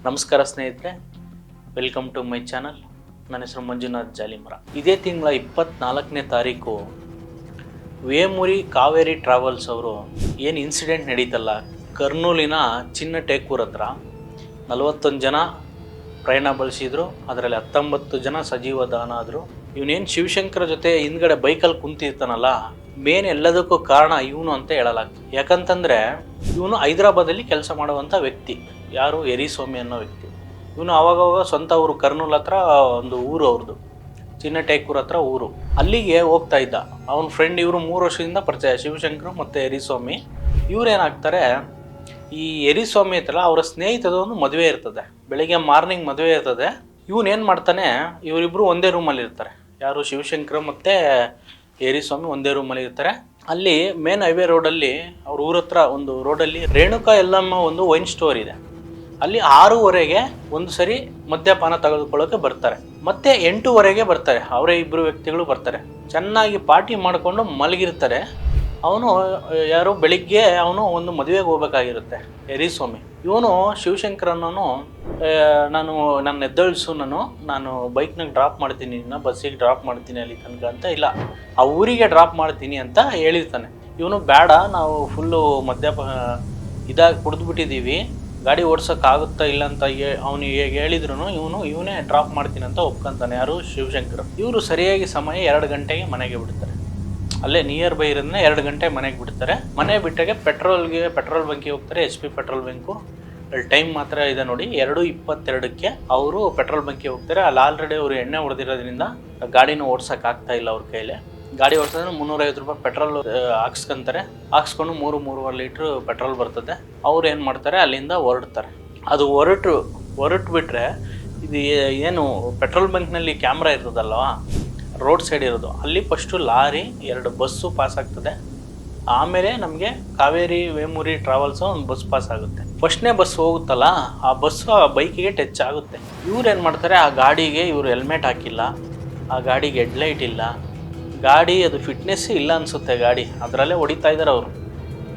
ನಮಸ್ಕಾರ ಸ್ನೇಹಿತರೆ, welcome to my channel. ನನ್ನ ಹೆಸರು ಮಂಜುನಾಥ್ ಜಾಲಿಮರ. ಇದೇ ತಿಂಗಳ 24ನೇ ತಾರೀಕು ವೇಮೂರಿ ಕಾವೇರಿ ಟ್ರಾವೆಲ್ಸ್ ಅವರು ಏನು ಇನ್ಸಿಡೆಂಟ್ ನಡೀತಲ್ಲ, ಕರ್ನೂಲಿನ ಚಿನ್ನಟೇಕೂರ್ ಹತ್ರ 41 ಜನ ಪ್ರಯಾಣ ಬಳಸಿದ್ರು. ಅದರಲ್ಲಿ 19 ಜನ ಸಜೀವ ದಾನ ಆದರು. ಇವನೇನು ಶಿವಶಂಕರ ಜೊತೆ ಹಿಂದ್ಗಡೆ ಬೈಕಲ್ಲಿ ಕುಂತಿರ್ತಾನಲ್ಲ, ಮೇನ್ ಎಲ್ಲದಕ್ಕೂ ಕಾರಣ ಇವನು ಅಂತ ಹೇಳಲಾಗ್ತದೆ. ಯಾಕಂತಂದರೆ ಇವನು ಹೈದರಾಬಾದಲ್ಲಿ ಕೆಲಸ ಮಾಡುವಂಥ ವ್ಯಕ್ತಿ. ಯಾರು? ಯರಿಸ್ವಾಮಿ ಅನ್ನೋ ವ್ಯಕ್ತಿ. ಇವನು ಆವಾಗವಾಗ ಸ್ವಂತ ಊರು ಕರ್ನೂಲ್ ಹತ್ರ ಒಂದು ಊರು ಅವ್ರದ್ದು, ಚಿನ್ನಟೇಕೂರ್ ಹತ್ರ ಊರು. ಅಲ್ಲಿಗೆ ಹೋಗ್ತಾ ಇದ್ದ ಅವನ ಫ್ರೆಂಡ್. ಇವರು 3 ವರ್ಷದಿಂದ ಪರಿಚಯ, ಶಿವಶಂಕರ್ ಮತ್ತು ಯರಿಸ್ವಾಮಿ. ಇವ್ರೇನಾಗ್ತಾರೆ, ಈ ಯರಿಸ್ವಾಮಿ ಹತ್ರ ಅವರ ಸ್ನೇಹಿತದ ಒಂದು ಮದುವೆ ಇರ್ತದೆ. ಬೆಳಿಗ್ಗೆ ಮಾರ್ನಿಂಗ್ ಮದುವೆ ಇರ್ತದೆ. ಇವನೇನು ಮಾಡ್ತಾನೆ, ಇವರಿಬ್ಬರು ಒಂದೇ ರೂಮಲ್ಲಿ ಇರ್ತಾರೆ. ಯಾರು? ಶಿವಶಂಕರ್ ಮತ್ತು ಯರಿಸ್ವಾಮಿ ಒಂದೇ ರೂಮಲ್ಲಿ ಇರ್ತಾರೆ. ಅಲ್ಲಿ ಮೇನ್ ಹೈವೇ ರೋಡಲ್ಲಿ, ಅವ್ರ ಊರ ಹತ್ರ ಒಂದು ರೋಡಲ್ಲಿ ರೇಣುಕಾ ಎಲ್ಲಮ್ಮ ಒಂದು ವೈನ್ ಸ್ಟೋರ್ ಇದೆ. ಅಲ್ಲಿ 6:15 ಒಂದು ಸರಿ ಮದ್ಯಪಾನ ತೆಗೆದುಕೊಳ್ಳೋಕೆ ಬರ್ತಾರೆ. ಮತ್ತೆ 8:15 ಬರ್ತಾರೆ. ಅವರೇ ಇಬ್ಬರು ವ್ಯಕ್ತಿಗಳು ಬರ್ತಾರೆ. ಚೆನ್ನಾಗಿ ಪಾರ್ಟಿ ಮಾಡಿಕೊಂಡು ಮಲಗಿರ್ತಾರೆ. ಅವನು ಯಾರು? ಬೆಳಿಗ್ಗೆ ಅವನು ಒಂದು ಮದುವೆಗೆ ಹೋಗ್ಬೇಕಾಗಿರುತ್ತೆ ಯರಿಸ್ವಾಮಿ. ಇವನು ಶಿವಶಂಕರನ್ನು ನನ್ನ ಎದ್ದಳಿಸು, ನಾನು ಬೈಕ್ನಾಗ ಡ್ರಾಪ್ ಮಾಡ್ತೀನಿ, ಬಸ್ಸಿಗೆ ಡ್ರಾಪ್ ಮಾಡ್ತೀನಿ ಅಲ್ಲಿ ತನಕ ಅಂತ. ಇಲ್ಲ, ಆ ಊರಿಗೆ ಡ್ರಾಪ್ ಮಾಡ್ತೀನಿ ಅಂತ ಹೇಳಿರ್ತಾನೆ. ಇವನು ಬೇಡ, ನಾವು ಫುಲ್ಲು ಇದಾಗಿ ಕುಡಿದ್ಬಿಟ್ಟಿದ್ದೀವಿ, ಗಾಡಿ ಓಡ್ಸೋಕ್ಕಾಗುತ್ತಾ ಇಲ್ಲ ಅಂತ ಅವನು ಹೇಳಿದ್ರು ಇವನೇ ಡ್ರಾಪ್ ಮಾಡ್ತೀನಿ ಅಂತ ಒಪ್ಕೊಂತಾನೆ. ಯಾರು? ಶಿವಶಂಕರ್. ಇವರು ಸರಿಯಾಗಿ ಸಮಯ 2 ಗಂಟೆಗೆ ಮನೆಗೆ ಬಿಡ್ತಾರೆ. ಅಲ್ಲೇ ನಿಯರ್ ಬೈ ಇರೋದನ್ನ 2 ಗಂಟೆ ಮನೆಗೆ ಬಿಡ್ತಾರೆ. ಮನೆ ಬಿಟ್ಟಾಗೆ ಪೆಟ್ರೋಲ್ ಬಂಕಿಗೆ ಹೋಗ್ತಾರೆ. HP petrol bunk. ಅಲ್ಲಿ ಟೈಮ್ ಮಾತ್ರ ಇದೆ ನೋಡಿ, 2:22ಕ್ಕೆ ಅವರು ಪೆಟ್ರೋಲ್ ಬಂಕಿಗೆ ಹೋಗ್ತಾರೆ. ಅಲ್ಲಿ ಆಲ್ರೆಡಿ ಅವರು ಎಣ್ಣೆ ಹೊಡೆದಿರೋದ್ರಿಂದ ಗಾಡಿನ ಓಡ್ಸೋಕ್ಕಾಗ್ತಾ ಇಲ್ಲ ಅವ್ರ ಕೈಯಲ್ಲಿ. ಗಾಡಿ ಓಡಿಸಿದ್ರೆ 350 ರೂಪಾಯಿ ಪೆಟ್ರೋಲ್ ಹಾಕ್ಸ್ಕೊಂತಾರೆ. ಹಾಕ್ಸ್ಕೊಂಡು 3-3.5 ಲೀಟ್ರ್ ಪೆಟ್ರೋಲ್ ಬರ್ತದೆ. ಅವ್ರು ಏನು ಮಾಡ್ತಾರೆ, ಅಲ್ಲಿಂದ ಹೊರಡ್ತಾರೆ. ಅದು ಹೊರಟ್ಬಿಟ್ರೆ ಇದು ಏನು ಪೆಟ್ರೋಲ್ ಬಂಕ್ನಲ್ಲಿ ಕ್ಯಾಮ್ರಾ ಇರ್ತದಲ್ವ, ರೋಡ್ ಸೈಡ್ ಇರೋದು, ಅಲ್ಲಿ ಫಸ್ಟು ಲಾರಿ 2 ಬಸ್ಸು ಪಾಸ್ ಆಗ್ತದೆ. ಆಮೇಲೆ ನಮಗೆ ಕಾವೇರಿ ವೇಮೂರಿ ಟ್ರಾವೆಲ್ಸ್ ಒಂದು ಬಸ್ ಪಾಸ್ ಆಗುತ್ತೆ. ಫಸ್ಟ್ನೇ ಬಸ್ ಹೋಗುತ್ತಲ್ಲ, ಆ ಬಸ್ಸು ಆ ಬೈಕಿಗೆ ಟಚ್ ಆಗುತ್ತೆ. ಇವ್ರು ಏನು ಮಾಡ್ತಾರೆ, ಆ ಗಾಡಿಗೆ ಇವರು ಹೆಲ್ಮೆಟ್ ಹಾಕಿಲ್ಲ, ಆ ಗಾಡಿಗೆ ಹೆಡ್ಲೈಟ್ ಇಲ್ಲ, ಗಾಡಿ ಅದು ಫಿಟ್ನೆಸ್ ಇಲ್ಲ ಅನಿಸುತ್ತೆ ಗಾಡಿ, ಅದರಲ್ಲೇ ಹೊಡಿತಾ ಇದ್ದಾರೆ ಅವರು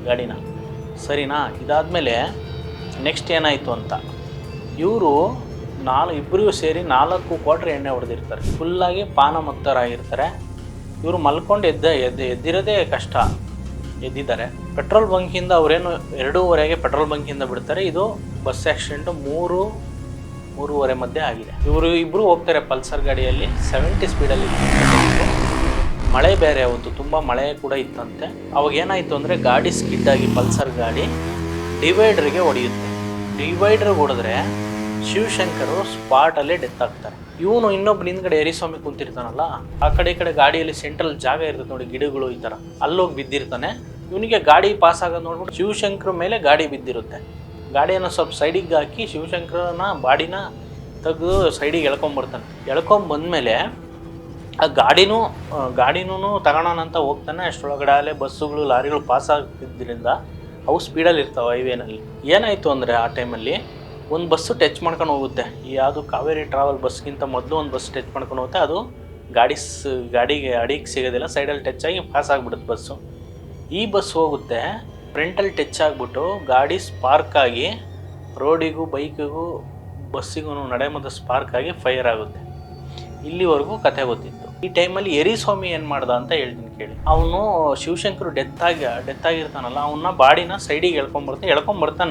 ಗಾಡಿನ. ಸರಿನಾ? ಇದಾದಮೇಲೆ ನೆಕ್ಸ್ಟ್ ಏನಾಯಿತು ಅಂತ, ಇವರು ಇಬ್ಬರಿಗೂ ಸೇರಿ 4 ಕ್ವಾರ್ಟರ್ ಎಣ್ಣೆ ಹೊಡೆದಿರ್ತಾರೆ. ಫುಲ್ಲಾಗಿ ಪಾನಮತ್ತರಾಗಿರ್ತಾರೆ. ಇವರು ಮಲ್ಕೊಂಡು ಎದ್ದಿರೋದೇ ಕಷ್ಟ, ಎದ್ದಿದ್ದಾರೆ. ಪೆಟ್ರೋಲ್ ಬಂಕಿಂದ ಅವರೇನು 2:15 ಪೆಟ್ರೋಲ್ ಬಂಕಿಂದ ಬಿಡ್ತಾರೆ. ಇದು ಬಸ್ ಆಕ್ಸಿಡೆಂಟು 3-3:30 ಮಧ್ಯೆ ಆಗಿದೆ. ಇವರು ಇಬ್ಬರು ಹೋಗ್ತಾರೆ ಪಲ್ಸರ್ ಗಾಡಿಯಲ್ಲಿ 70 ಸ್ಪೀಡಲ್ಲಿ. ಮಳೆ ಬೇರೆ, ಅವತ್ತು ತುಂಬ ಮಳೆ ಕೂಡ ಇತ್ತಂತೆ. ಅವಾಗ ಏನಾಯಿತು ಅಂದರೆ, ಗಾಡಿ ಸ್ಕಿಡ್ ಆಗಿ ಪಲ್ಸರ್ ಗಾಡಿ ಡಿವೈಡರ್ಗೆ ಹೊಡೆಯುತ್ತೆ. ಡಿವೈಡರ್ಗೆ ಹೊಡೆದ್ರೆ ಶಿವಶಂಕರು ಸ್ಪಾಟಲ್ಲೇ ಡೆತ್ ಆಗ್ತಾರೆ. ಇವನು ಇನ್ನೊಬ್ಬ ಹಿಂದ್ಗಡೆ ಯರಿಸ್ವಾಮಿ ಕುಂತಿರ್ತಾನಲ್ಲ, ಆ ಕಡೆ ಈ ಕಡೆ ಗಾಡಿಯಲ್ಲಿ ಸೆಂಟ್ರಲ್ ಜಾಗ ಇರ್ತದೆ ನೋಡಿ, ಗಿಡಗಳು ಈ ಥರ, ಅಲ್ಲೋಗಿ ಬಿದ್ದಿರ್ತಾನೆ. ಇವನಿಗೆ ಗಾಡಿ ಪಾಸ್ ಆಗೋದು ನೋಡ್ಬಿಟ್ಟು ಶಿವಶಂಕರ ಮೇಲೆ ಗಾಡಿ ಬಿದ್ದಿರುತ್ತೆ. ಗಾಡಿಯನ್ನು ಸ್ವಲ್ಪ ಸೈಡಿಗೆ ಹಾಕಿ ಶಿವಶಂಕರನ ಬಾಡಿನ ತೆಗೆದು ಸೈಡಿಗೆ ಎಳ್ಕೊಂಬರ್ತಾನೆ. ಎಳ್ಕೊಂಬಂದಮೇಲೆ ಆ ಗಾಡಿನೂ ತಗೋಣ ಅಂತ ಹೋಗ್ತಾನೆ. ಅಷ್ಟರೊಳಗಡೆ ಅಲ್ಲೇ ಬಸ್ಸುಗಳು ಲಾರಿಗಳು ಪಾಸ್ ಆಗ್ತಿದ್ದರಿಂದ ಅವು ಸ್ಪೀಡಲ್ಲಿ ಇರ್ತಾವೆ ಹೈವೇನಲ್ಲಿ. ಏನಾಯಿತು ಅಂದರೆ, ಆ ಟೈಮಲ್ಲಿ ಒಂದು ಬಸ್ಸು ಟಚ್ ಮಾಡ್ಕೊಂಡು ಹೋಗುತ್ತೆ. ಯಾವುದು? ಕಾವೇರಿ ಟ್ರಾವೆಲ್ ಬಸ್ಗಿಂತ ಮೊದಲು ಒಂದು ಬಸ್ ಟಚ್ ಮಾಡ್ಕೊಂಡು ಹೋಗುತ್ತೆ. ಅದು ಗಾಡಿಗೆ ಅಡಿಗೆ ಸಿಗೋದಿಲ್ಲ, ಸೈಡಲ್ಲಿ ಟಚ್ ಆಗಿ ಪಾಸ್ ಆಗಿಬಿಡುತ್ತೆ ಬಸ್ಸು. ಈ ಬಸ್ ಹೋಗುತ್ತೆ, ಫ್ರಂಟಲ್ಲಿ ಟಚ್ ಆಗಿಬಿಟ್ಟು ಗಾಡಿ ಸ್ಪಾರ್ಕ್ ಆಗಿ ರೋಡಿಗೂ ಬೈಕಿಗೂ ಬಸ್ಸಿಗೂ ನಡೆಮದ ಸ್ಪಾರ್ಕ್ ಆಗಿ ಫೈರ್ ಆಗುತ್ತೆ. ಇಲ್ಲಿವರೆಗೂ ಕತೆ ಗೊತ್ತಿತ್ತು. ಈ ಟೈಮಲ್ಲಿ ಯರಿಸ್ವಾಮಿ ಏನು ಮಾಡ್ದ ಅಂತ ಹೇಳ್ತೀನಿ ಕೇಳಿ. ಅವನು ಶಿವಶಂಕರ್ ಡೆತ್ ಆಗಿರ್ತಾನಲ್ಲ, ಅವನ್ನ ಬಾಡಿನ ಸೈಡಿಗೆ ಎಳ್ಕೊಂಬರ್ತಾನೆ.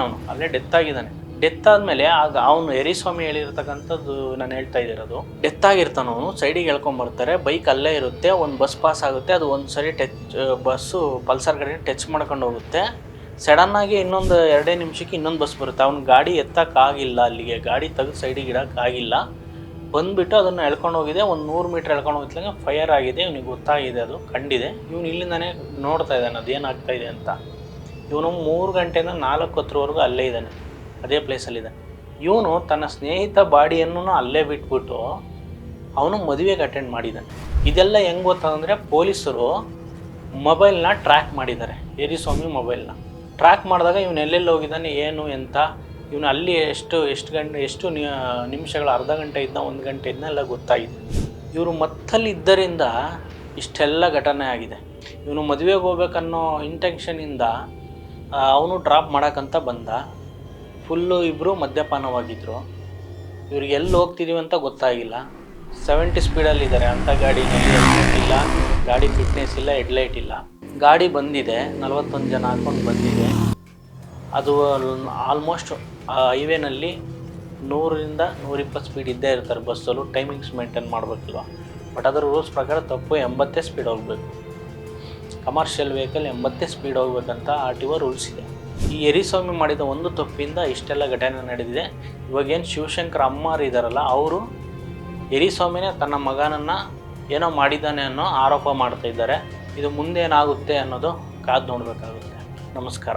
ಅವನು ಅಲ್ಲೇ ಡೆತ್ ಆಗಿದ್ದಾನೆ. ಡೆತ್ ಆದಮೇಲೆ ಆಗ ಅವನು ಯರಿಸ್ವಾಮಿ ಹೇಳಿರ್ತಕ್ಕಂಥದ್ದು ನಾನು ಹೇಳ್ತಾ ಇದ್ದಿರೋದು, ಡೆತ್ ಆಗಿರ್ತಾನೆ ಅವನು, ಸೈಡಿಗೆ ಎಳ್ಕೊಂಬರ್ತಾರೆ. ಬೈಕ್ ಅಲ್ಲೇ ಇರುತ್ತೆ. ಒಂದು ಬಸ್ ಪಾಸ್ ಆಗುತ್ತೆ. ಅದು ಒಂದು ಸರಿ ಬಸ್ಸು ಪಲ್ಸರ್ ಗಾಡಿ ಟಚ್ ಮಾಡ್ಕೊಂಡು ಹೋಗುತ್ತೆ. ಸಡನ್ನಾಗಿ ಇನ್ನೊಂದು 2 ನಿಮಿಷಕ್ಕೆ ಇನ್ನೊಂದು ಬಸ್ ಬರುತ್ತೆ. ಅವ್ನು ಗಾಡಿ ಎತ್ತಕ್ಕಾಗಿಲ್ಲ, ಅಲ್ಲಿಗೆ ಗಾಡಿ ತೆಗೆದು ಸೈಡಿಗೆ ಇಡೋಕ್ಕಾಗಿಲ್ಲ. ಬಂದುಬಿಟ್ಟು ಅದನ್ನು ಎಳ್ಕೊಂಡು ಹೋಗಿದೆ. ಒಂದು 100 ಮೀಟ್ರ್ ಎಳ್ಕೊಂಡು ಹೋಗ್ತಿಲ್ಲ, ಫೈರ್ ಆಗಿದೆ. ಇವನಿಗೆ ಗೊತ್ತಾಗಿದೆ, ಅದು ಕಂಡಿದೆ. ಇವನು ಇಲ್ಲಿಂದಾನೆ ನೋಡ್ತಾ ಇದ್ದಾನೆ ಅದೇನಾಗ್ತಾಯಿದೆ ಅಂತ. ಇವನು 3 ಗಂಟೆಯಿಂದ 4:10ವರೆಗೂ ಅಲ್ಲೇ ಇದ್ದಾನೆ, ಅದೇ ಪ್ಲೇಸಲ್ಲಿದ್ದಾನೆ. ಇವನು ತನ್ನ ಸ್ನೇಹಿತ ಬಾಡಿಯನ್ನು ಅಲ್ಲೇ ಬಿಟ್ಬಿಟ್ಟು ಅವನು ಮದುವೆಗೆ ಅಟೆಂಡ್ ಮಾಡಿದ್ದಾನೆ. ಇದೆಲ್ಲ ಹೆಂಗೆ ಗೊತ್ತಂದರೆ, ಪೊಲೀಸರು ಮೊಬೈಲ್ನ ಟ್ರ್ಯಾಕ್ ಮಾಡಿದ್ದಾರೆ. ಯರಿಸ್ವಾಮಿ ಮೊಬೈಲ್ನ ಟ್ರ್ಯಾಕ್ ಮಾಡಿದಾಗ ಇವನು ಎಲ್ಲೆಲ್ಲಿ ಹೋಗಿದ್ದಾನೆ, ಏನು ಎಂತ, ಇವನು ಅಲ್ಲಿ ಎಷ್ಟು ನಿಮಿಷಗಳು, ಅರ್ಧ ಗಂಟೆ ಇದ್ದ, 1 ಗಂಟೆ ಇದ್ದ ಎಲ್ಲ ಗೊತ್ತಾಗಿದೆ. ಇವರು ಮತ್ತಲ್ಲಿ ಇದ್ದರಿಂದ ಇಷ್ಟೆಲ್ಲ ಘಟನೆ ಆಗಿದೆ. ಇವನು ಮದುವೆಗೆ ಹೋಗ್ಬೇಕನ್ನೋ ಇಂಟೆನ್ಷನಿಂದ ಅವನು ಡ್ರಾಪ್ ಮಾಡೋಕ್ಕಂತ ಬಂದ. ಫುಲ್ಲು ಇಬ್ಬರು ಮದ್ಯಪಾನವಾಗಿದ್ದರು. ಇವ್ರಿಗೆ ಎಲ್ಲಿ ಹೋಗ್ತಿದ್ದೀವಿ ಅಂತ ಗೊತ್ತಾಗಿಲ್ಲ. 70 ಸ್ಪೀಡಲ್ಲಿದ್ದಾರೆ. ಅಂಥ ಗಾಡಿನಲ್ಲಿ ಹೆಲ್ಮೆಟ್ ಇಲ್ಲ, ಗಾಡಿ ಫಿಟ್ನೆಸ್ ಇಲ್ಲ, ಹೆಡ್ಲೈಟ್ ಇಲ್ಲ. ಗಾಡಿ ಬಂದಿದೆ, 41 ಜನ ಹಾಕ್ಕೊಂಡು ಬಂದಿದೆ. ಅದು ಆಲ್ಮೋಸ್ಟ್ ಹೈವೇನಲ್ಲಿ 100ರಿಂದ 120 ಸ್ಪೀಡ್ ಇದ್ದೇ ಇರ್ತಾರೆ ಬಸ್ಸಲ್ಲೂ. ಟೈಮಿಂಗ್ಸ್ ಮೇಂಟೈನ್ ಮಾಡಬೇಕಲ್ವ. ಬಟ್ ಅದರ ರೂಲ್ಸ್ ಪ್ರಕಾರ ತಪ್ಪು. 80 ಸ್ಪೀಡ್ ಹೋಗಬೇಕು. ಕಮರ್ಷಿಯಲ್ ವೆಹಿಕಲ್ 80 ಸ್ಪೀಡ್ ಹೋಗ್ಬೇಕಂತ RTO ರೂಲ್ಸ್ ಇದೆ. ಈ ಯರಿಸ್ವಾಮಿ ಮಾಡಿದ ಒಂದು ತಪ್ಪಿಂದ ಇಷ್ಟೆಲ್ಲ ಘಟನೆ ನಡೆದಿದೆ. ಇವಾಗೇನು ಶಿವಶಂಕರ್ ಅಮ್ಮಾರು ಇದ್ದಾರಲ್ಲ, ಅವರು ಯರಿಸ್ವಾಮಿನೇ ತನ್ನ ಮಗನನ್ನು ಏನೋ ಮಾಡಿದ್ದಾನೆ ಅನ್ನೋ ಆರೋಪ ಮಾಡ್ತಾ ಇದ್ದಾರೆ. ಇದು ಮುಂದೇನಾಗುತ್ತೆ ಅನ್ನೋದು ಕಾದು ನೋಡಬೇಕಾಗುತ್ತೆ. ನಮಸ್ಕಾರ.